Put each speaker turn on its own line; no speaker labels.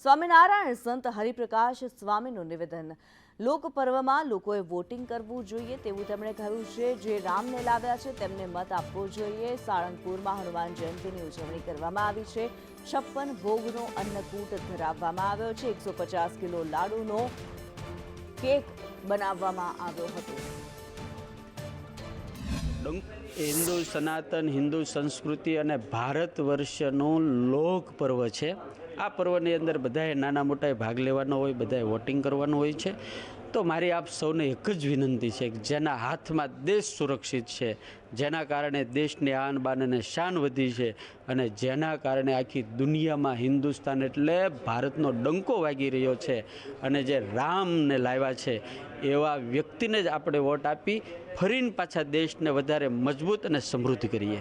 સ્વામિનારાયણ સંત હરિપ્રકાશ સ્વામીનું નિવેદન। લોકપર્વમાં લોકોએ વોટિંગ કરવું જોઈએ તેવું તેમણે કહ્યું છે। જે રામને લાવ્યા છે તેમને મત આપવો જોઈએ। સાળંગપુરમાં હનુમાન જયંતીની ઉજવણી કરવામાં આવી છે। 56 ભોગનો અન્નકૂટ ધરાવવામાં આવ્યો છે। 150 કિલો લાડુનો કેક બનાવવામાં આવ્યો હતો।
हिंदू सनातन हिंदू संस्कृति और भारत वर्षनु लोक पर्व है। आ पर्वनी अंदर बधाए नाना मोटा भाग लेवानो होय, बधाए वोटिंग करवानुं होय छे। तो मारी आप सौने एक ज विनंती है कि जेना हाथ में देश सुरक्षित है, जेना कारणे देशनी आन बान अने शान वधी है अने जेना कारणे आखी दुनिया में हिंदुस्तान एटले भारतनो डंको वागी रह्यो छे अने जे राम ने लाव्या छे एवा व्यक्ति ने ज आपणे वोट आपी फरीने पाछा देश ने वधारे मजबूत अने समृद्ध करीए।